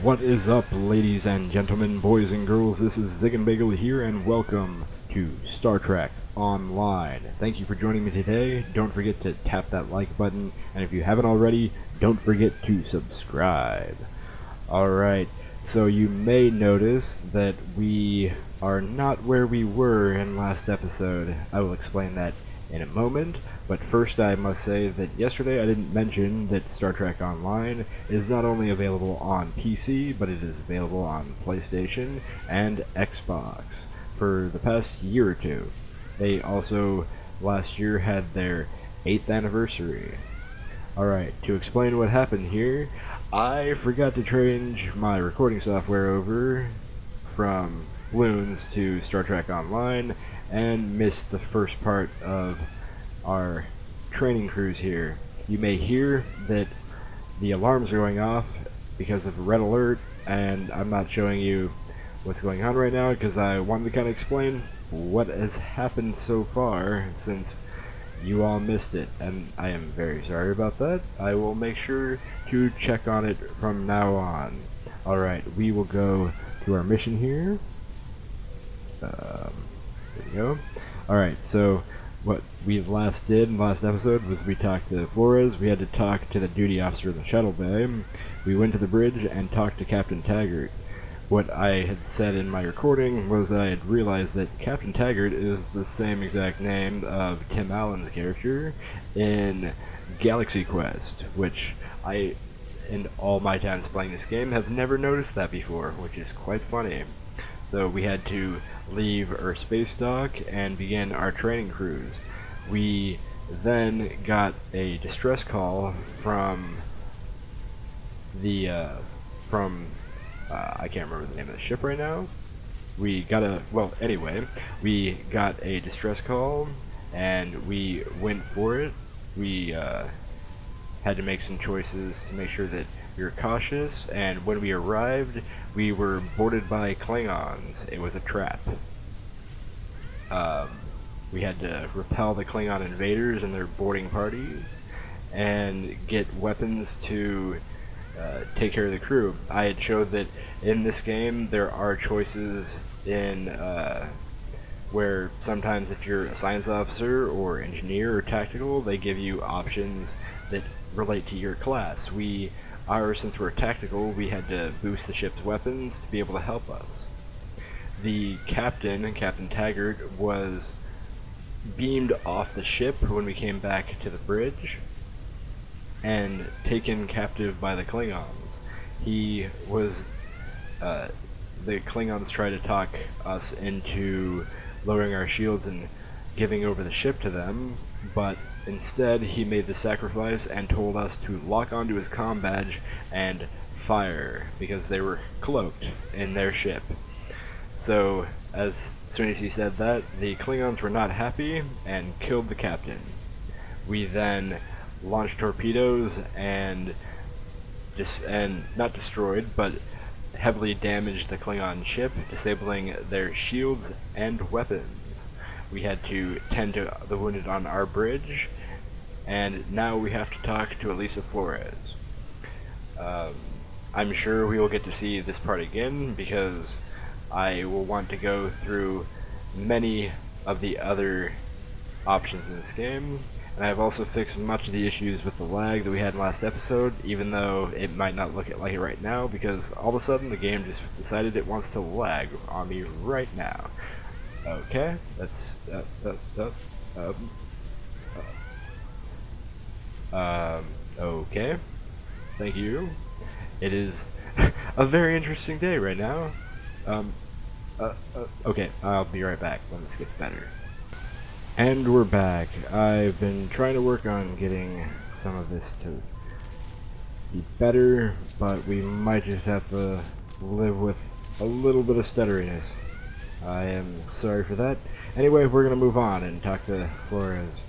What is up, ladies and gentlemen, boys and girls? This is Ziegenbagel here, and welcome to Star Trek Online. Thank you for joining me today. Don't forget to tap that like button, and if you haven't already, don't forget to subscribe. Alright, so you may notice that we are not where we were in last episode. I will explain that in a moment, but first I must say that yesterday I didn't mention that Star Trek Online is not only available on PC, but it is available on PlayStation and Xbox for the past year or two. They also, last year, had their 8th anniversary. Alright, to explain what happened here, I forgot to change my recording software over from Loons to Star Trek Online and missed the first part of our training cruise here. You may hear that the alarms are going off because of a red alert, and I'm not showing you what's going on right now because I wanted to kind of explain what has happened so far since you all missed it, and I am very sorry about that. I will make sure to check on it from now on. Alright, we will go to our mission here. There we go. Alright, so what we last did in the last episode was we talked to Flores. We had to talk to the duty officer in the shuttle bay. We went to the bridge and talked to Captain Taggart. What I had said in my recording was that I had realized that Captain Taggart is the same exact name of Tim Allen's character in Galaxy Quest, which I, in all my times playing this game, have never noticed that before, which is quite funny. So we had to leave our space dock and begin our training cruise. We then got a distress call from the I can't remember the name of the ship right now. We got a distress call and we went for it. We had to make some choices to make sure that we were cautious, and when we arrived, we were boarded by Klingons. It was a trap. We had to repel the Klingon invaders and their boarding parties and get weapons to take care of the crew. I had showed that in this game there are choices in where sometimes if you're a science officer or engineer or tactical, they give you options that relate to your class. Since we're tactical, we had to boost the ship's weapons to be able to help us. The captain, Captain Taggart, was beamed off the ship when we came back to the bridge and taken captive by the Klingons. The Klingons tried to talk us into lowering our shields and giving over the ship to them, but instead he made the sacrifice and told us to lock onto his comm badge and fire because they were cloaked in their ship. So as soon as he said that, the Klingons were not happy and killed the captain. We then launched torpedoes and not destroyed, but heavily damaged the Klingon ship, disabling their shields and weapons. We had to tend to the wounded on our bridge, and now we have to talk to Elisa Flores. I'm sure we will get to see this part again because I will want to go through many of the other options in this game, and I've also fixed much of the issues with the lag that we had in last episode, even though it might not look like it right now, because all of a sudden the game just decided it wants to lag on me right now. Okay, that's okay. Thank you. It is a very interesting day right now. Okay, I'll be right back when this gets better. And we're back. I've been trying to work on getting some of this to be better, but we might just have to live with a little bit of stutteriness. I am sorry for that. Anyway, we're gonna move on and talk to Flores.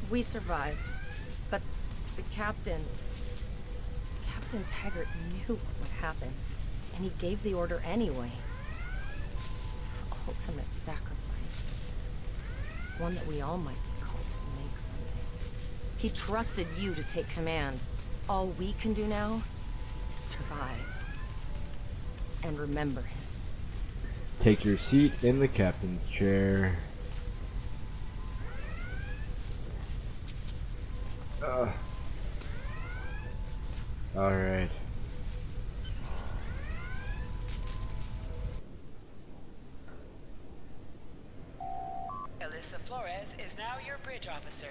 We survived, but the Captain Taggart knew what would happen, and he gave the order anyway. Ultimate sacrifice. One that we all might be called to make someday. He trusted you to take command. All we can do now survive. And remember him. Take your seat in the captain's chair. Alright. Alyssa Flores is now your bridge officer.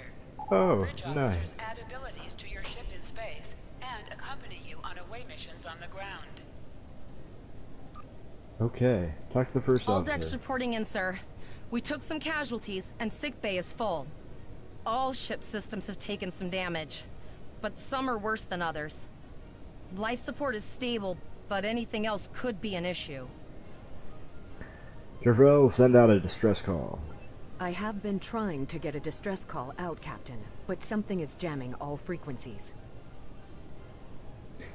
Oh, Bridge officers nice. add abilities to your ship in space and accompany you on away missions on the ground. Okay, talk to the first All decks officer. reporting in, sir. We took some casualties, and sickbay is full. All ship systems have taken some damage, but some are worse than others. Life support is stable, but anything else could be an issue. Terrell, send out a distress call. I have been trying to get a distress call out, Captain, but something is jamming all frequencies.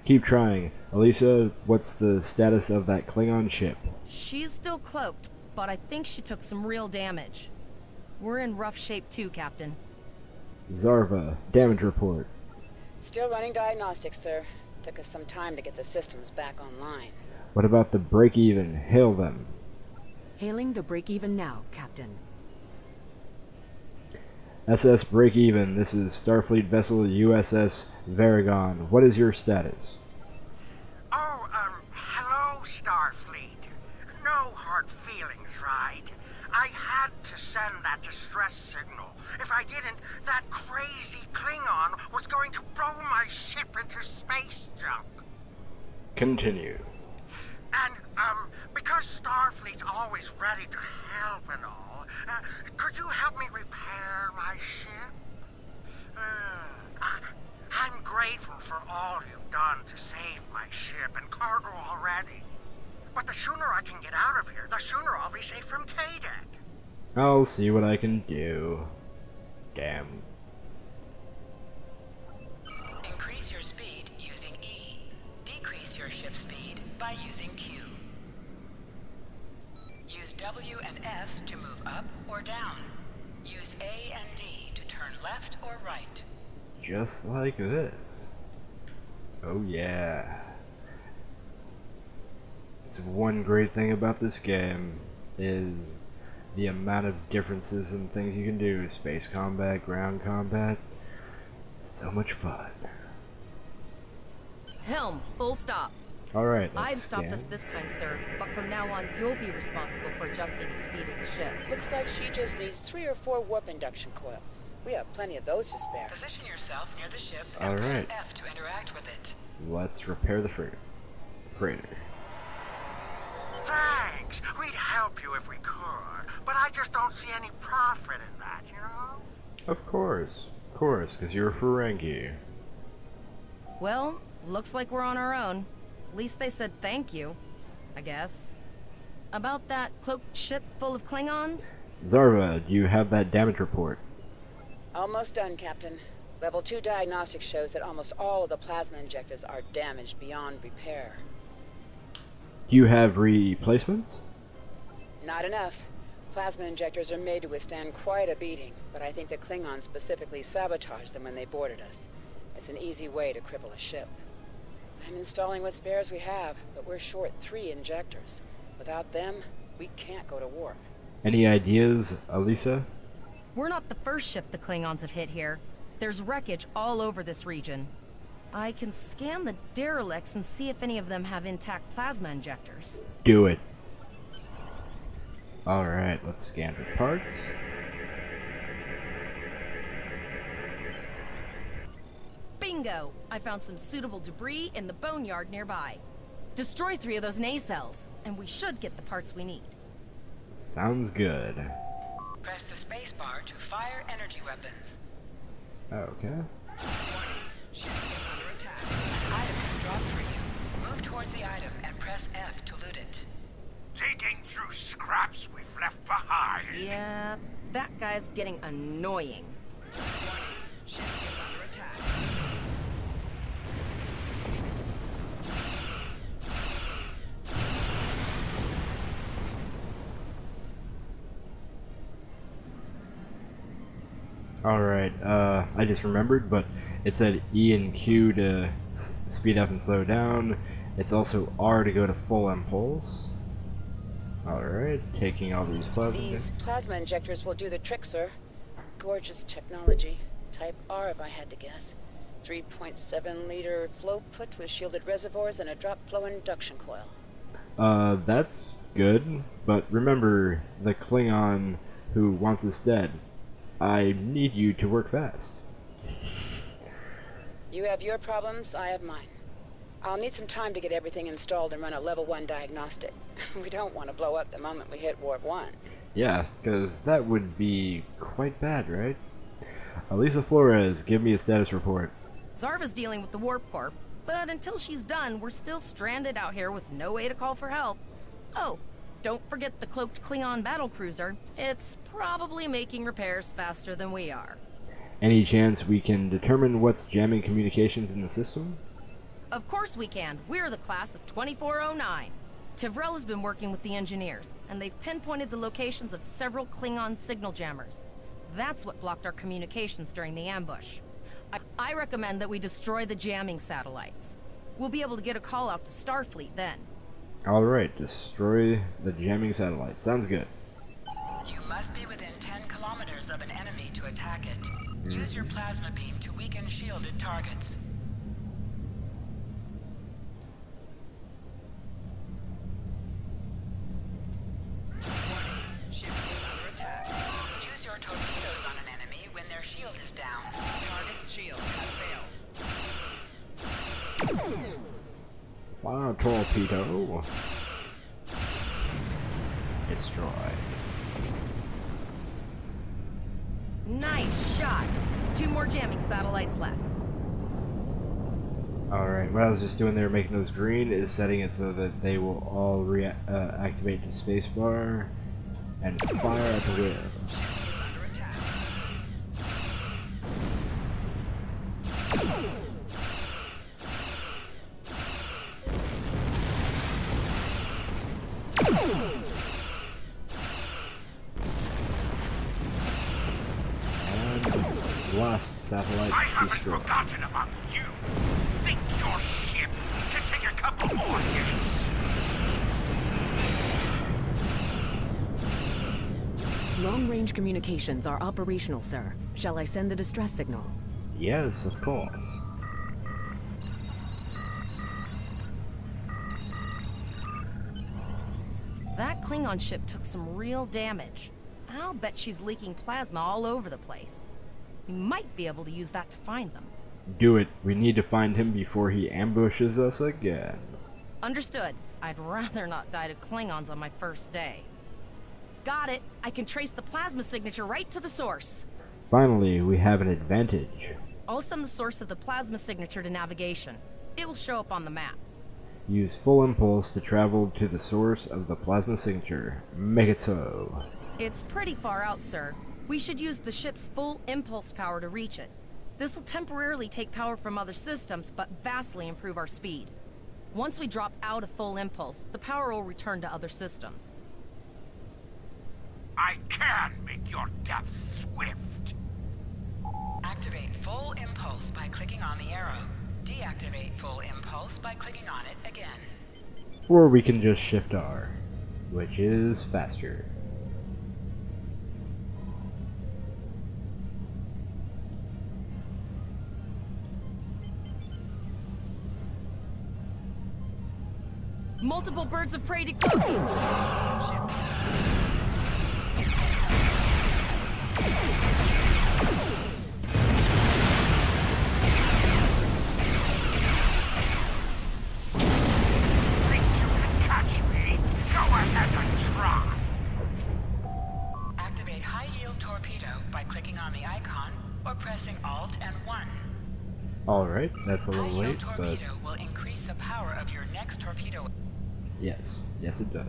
Keep trying. Elisa, what's the status of that Klingon ship? She's still cloaked, but I think she took some real damage. We're in rough shape too, Captain. Zarva, damage report. Still running diagnostics, sir. Took us some time to get the systems back online. What about the break-even? Hail them. Hailing the break-even now, Captain. SS break-even. This is Starfleet vessel USS Varagon. What is your status? Oh, hello, Starfleet. No hard feelings, right? I had to send that distress signal. If I didn't, that crazy Klingon was going to blow my ship into space junk. Continue. And, because Starfleet's always ready to help and all, could you help me repair my ship? I'm grateful for all you've done to save my ship and cargo already. But the sooner I can get out of here, the sooner I'll be safe from K-Deck. I'll see what I can do. Damn. Increase your speed using E. Decrease your ship speed by using Q. Use W and S to move up or down. Use A and D to turn left or right. Just like this. Oh yeah. It's one great thing about this game is the amount of differences and things you can do. Space combat, ground combat. So much fun. Helm, full stop. Alright, I've let's stopped scan. us this time, sir, but from now on, you'll be responsible for adjusting the speed of the ship. Looks like she just needs 3 or 4 warp induction coils. We have plenty of those to spare. Position yourself near the ship All and press right. F to interact with it. Let's repair the freighter. Thanks. We'd help you if we could, but I just don't see any profit in that, you know? Of course, because you're Ferengi. Well, looks like we're on our own. At least they said thank you, I guess. About that cloaked ship full of Klingons? Zarva, do you have that damage report? Almost done, Captain. Level 2 diagnostics shows that almost all of the plasma injectors are damaged beyond repair. Do you have replacements? Not enough. Plasma injectors are made to withstand quite a beating, but I think the Klingons specifically sabotaged them when they boarded us. It's an easy way to cripple a ship. I'm installing what spares we have, but we're short 3 injectors. Without them, we can't go to warp. Any ideas, Elisa? We're not the first ship the Klingons have hit here. There's wreckage all over this region. I can scan the derelicts and see if any of them have intact plasma injectors. Do it. Alright, let's scan for parts. Bingo! I found some suitable debris in the boneyard nearby. Destroy 3 of those nacelles, and we should get the parts we need. Sounds good. Press the spacebar to fire energy weapons. Okay. Ship is under attack. An item is dropped for you. Move towards the item and press F to loot it. Digging through scraps we've left behind. Yeah, that guy's getting annoying. Ship is under attack. Alright, I just remembered, but It said E and Q to speed up and slow down. It's also R to go to full impulse. Alright, taking all these plasma. These plasma injectors will do the trick, sir. Gorgeous technology. Type R, if I had to guess. 3.7 liter flow put with shielded reservoirs and a drop flow induction coil. That's good, but remember the Klingon who wants us dead. I need you to work fast. You have your problems, I have mine. I'll need some time to get everything installed and run a level 1 diagnostic. We don't want to blow up the moment we hit warp 1. Yeah, because that would be quite bad, right? Elisa Flores, give me a status report. Zarva's dealing with the warp core, but until she's done, we're still stranded out here with no way to call for help. Oh, don't forget the cloaked Klingon battlecruiser. It's probably making repairs faster than we are. Any chance we can determine what's jamming communications in the system? Of course we can. We're the class of 2409. Tivrel has been working with the engineers, and they've pinpointed the locations of several Klingon signal jammers. That's what blocked our communications during the ambush. I recommend that we destroy the jamming satellites. We'll be able to get a call out to Starfleet then. Alright, destroy the jamming satellite. Sounds good. You must be within 10 kilometers of an enemy to attack it. Use your plasma beam to weaken shielded targets. Ship is under attack. Use your torpedoes on an enemy when their shield is down. Target's shield has failed. Fire torpedo. Destroy. Nice shot. 2 more jamming satellites left. Alright, what I was just doing there, making those green, is setting it so that they will all activate the spacebar and fire at the wheel. Under attack. And last satellite I haven't destroyed. forgotten about you. Think your ship can take a couple more hits? Long-range communications are operational, sir. Shall I send the distress signal? Yes, of course. That Klingon ship took some real damage. I'll bet she's leaking plasma all over the place. We might be able to use that to find them. Do it. We need to find him before he ambushes us again. Understood. I'd rather not die to Klingons on my first day. Got it. I can trace the plasma signature right to the source. Finally, we have an advantage. I'll send the source of the plasma signature to navigation. It will show up on the map. Use full impulse to travel to the source of the plasma signature. Make it so. It's pretty far out, sir. We should use the ship's full impulse power to reach it. This will temporarily take power from other systems, but vastly improve our speed. Once we drop out of full impulse, the power will return to other systems. I can make your death swift. Activate full impulse by clicking on the arrow. Deactivate full impulse by clicking on it again. Or we can just shift R, which is faster. Multiple birds of prey decloaking. Think you can catch me? Go ahead and try. Activate high-yield torpedo by clicking on the icon or pressing Alt and 1. Alright, that's a little High-yield late, but torpedo will increase the power of your next torpedo. yes. Yes, it does.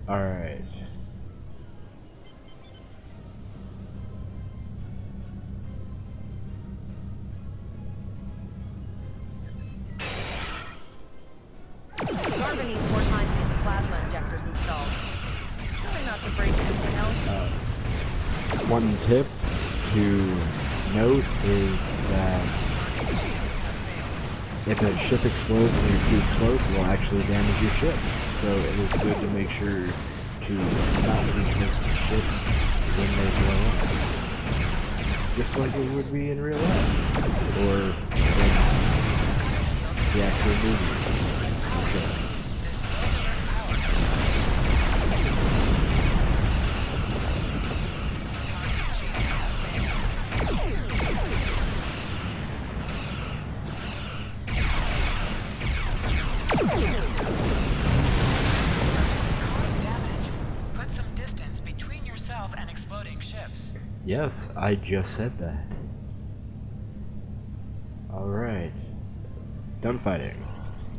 Alright. Zarva needs more time to get the plasma injectors installed. Try not to break anything else. One tip to note is that if a ship explodes and you're too close, it will actually damage your ship. So it is good to make sure to not be close to ships when they blow up. Just like it would be in real life. Or in the actual movie. So, Put some distance between yourself and exploding ships. yes, I just said that. Alright. Done fighting.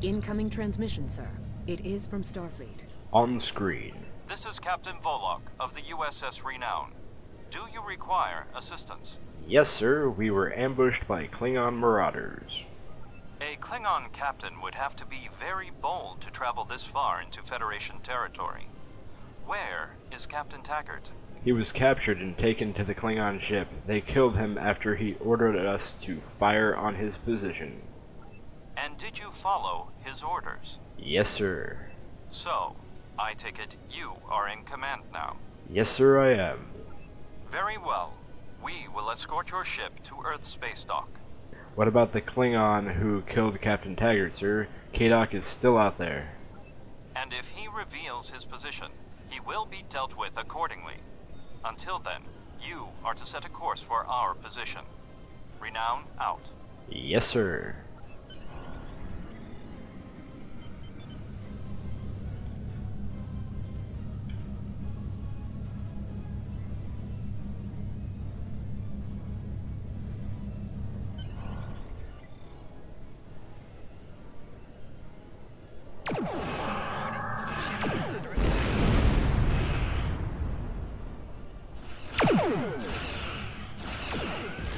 Incoming transmission, sir. It is from Starfleet. On screen. This is Captain Volok of the USS Renown. Do you require assistance? Yes, sir. We were ambushed by Klingon marauders. A Klingon captain would have to be very bold to travel this far into Federation territory. Where is Captain Taggart? He was captured and taken to the Klingon ship. They killed him after he ordered us to fire on his position. And did you follow his orders? Yes, sir. So, I take it you are in command now. Yes, sir, I am. Very well. We will escort your ship to Earth space dock. What about the Klingon who killed Captain Taggart, sir? K-Doc is still out there. And if he reveals his position, he will be dealt with accordingly. Until then, you are to set a course for our position. Renown out. Yes, sir.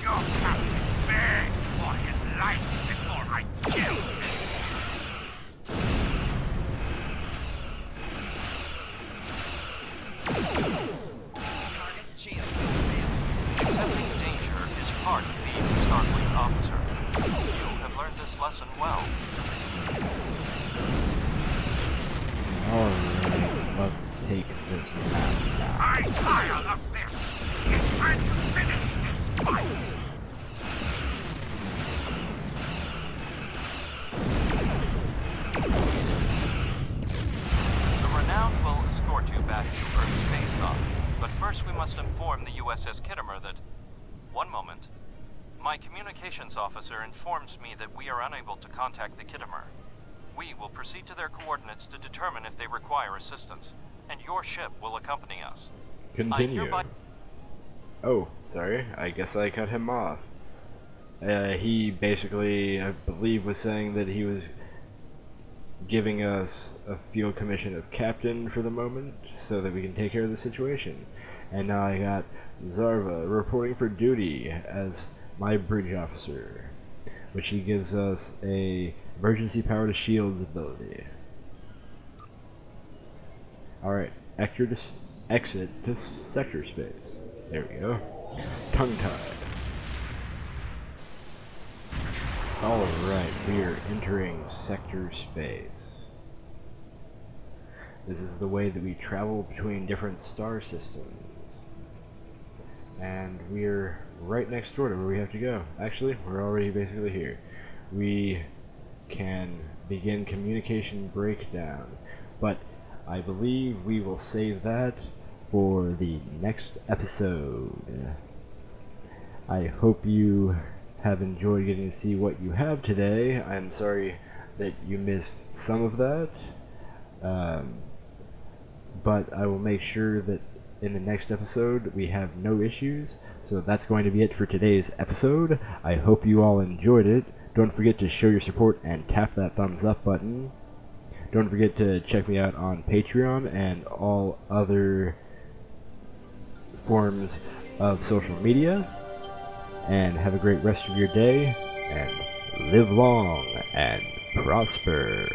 Your captain begged for his life before I killed him. Accepting danger is part of being a Starfleet officer. You have learned this lesson well. Alright, let's take this map now. I'm tired of this. It's time to finish this fight. The Renown will escort you back to Earth space dock. But first we must inform the USS Kittimer that... One moment. My communications officer informs me that we are unable to contact the Kittimer. We will proceed to their coordinates to determine if they require assistance, and your ship will accompany us. Continue. Oh, sorry. I guess I cut him off. He basically, I believe, was saying that he was giving us a field commission of captain for the moment so that we can take care of the situation. And now I got Zarva reporting for duty as my bridge officer, which he gives us a emergency power to shields ability. Alright, exit to sector space. There we go. Tongue-tied. Alright, we are entering sector space. This is the way that we travel between different star systems. And we're right next door to where we have to go. Actually, we're already basically here. We can begin communication breakdown, but I believe we will save that for the next episode. I hope you have enjoyed getting to see what you have today. I'm sorry that you missed some of that, but I will make sure that in the next episode we have no issues. So that's going to be it for today's episode. I hope you all enjoyed it. Don't forget to show your support and tap that thumbs up button. Don't forget to check me out on Patreon and all other forms of social media. And have a great rest of your day, and live long and prosper.